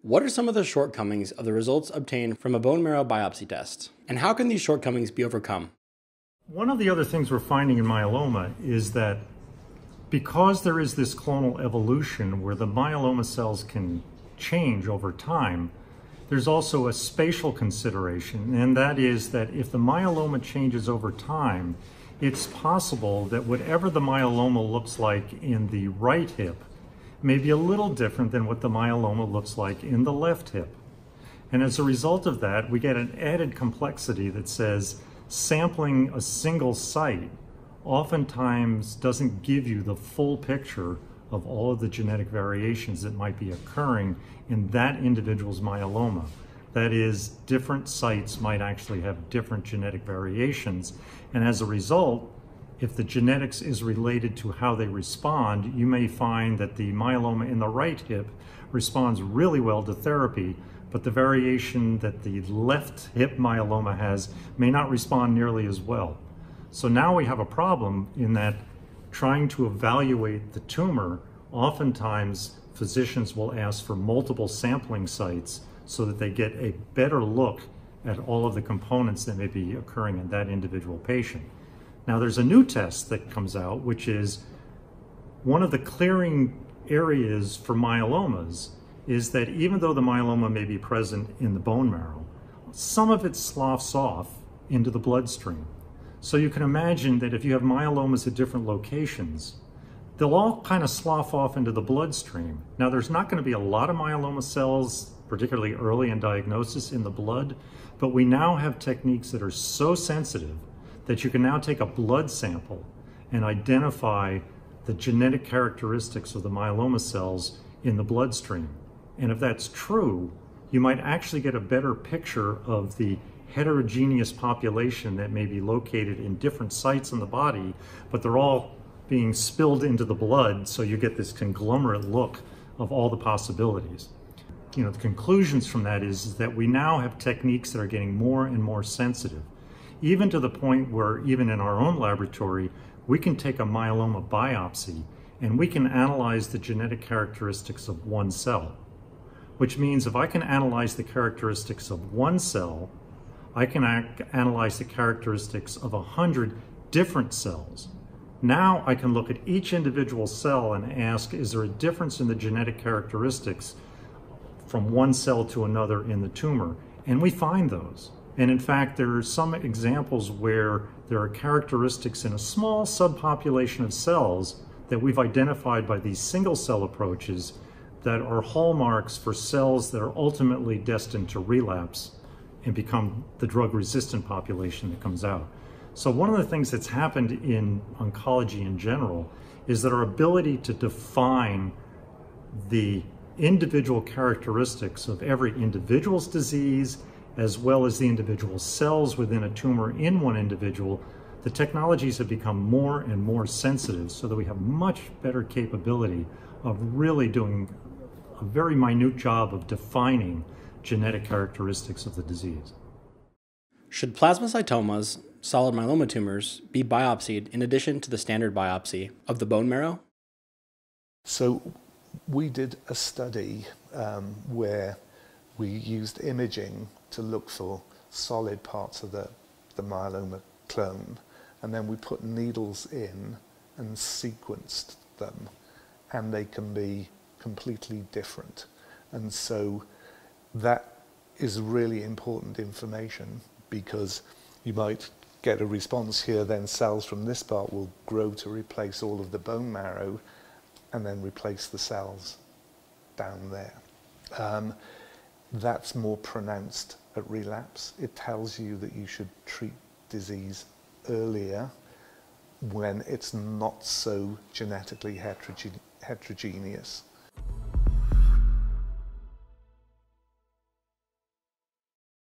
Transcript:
What are some of the shortcomings of the results obtained from a bone marrow biopsy test? And how can these shortcomings be overcome? One of the other things we're finding in myeloma is that because there is this clonal evolution where the myeloma cells can change over time, there's also a spatial consideration, and that is that if the myeloma changes over time, it's possible that whatever the myeloma looks like in the right hip may be a little different than what the myeloma looks like in the left hip. And as a result of that, we get an added complexity that says sampling a single site oftentimes doesn't give you the full picture of all of the genetic variations that might be occurring in that individual's myeloma. That is, different sites might actually have different genetic variations, and as a result, if the genetics is related to how they respond, you may find that the myeloma in the right hip responds really well to therapy, but the variation that the left hip myeloma has may not respond nearly as well. So now we have a problem in that trying to evaluate the tumor, oftentimes physicians will ask for multiple sampling sites so that they get a better look at all of the components that may be occurring in that individual patient. Now there's a new test that comes out, which is one of the clearing areas for myelomas is that even though the myeloma may be present in the bone marrow, some of it sloughs off into the bloodstream. So you can imagine that if you have myelomas at different locations, they'll all kind of slough off into the bloodstream. Now there's not going to be a lot of myeloma cells, particularly early in diagnosis, in the blood, but we now have techniques that are so sensitive that you can now take a blood sample and identify the genetic characteristics of the myeloma cells in the bloodstream. And if that's true, you might actually get a better picture of the heterogeneous population that may be located in different sites in the body, but they're all being spilled into the blood, so you get this conglomerate look of all the possibilities. The conclusions from that is that we now have techniques that are getting more and more sensitive, even to the point where even in our own laboratory, we can take a myeloma biopsy and we can analyze the genetic characteristics of one cell, which means if I can analyze the characteristics of one cell, I can analyze the characteristics of 100 different cells. Now I can look at each individual cell and ask, is there a difference in the genetic characteristics from one cell to another in the tumor? And we find those. And in fact, there are some examples where there are characteristics in a small subpopulation of cells that we've identified by these single cell approaches that are hallmarks for cells that are ultimately destined to relapse and become the drug-resistant population that comes out. So one of the things that's happened in oncology in general is that our ability to define the individual characteristics of every individual's disease as well as the individual cells within a tumor in one individual, the technologies have become more and more sensitive so that we have much better capability of really doing a very minute job of defining genetic characteristics of the disease. Should plasmacytomas, solid myeloma tumors, be biopsied in addition to the standard biopsy of the bone marrow? So we did a study where we used imaging to look for solid parts of the myeloma clone, and then we put needles in and sequenced them, and they can be completely different. And so that is really important information, because you might get a response here, then cells from this part will grow to replace all of the bone marrow and then replace the cells down there. That's more pronounced at relapse. It tells you that you should treat disease earlier when it's not so genetically heterogeneous.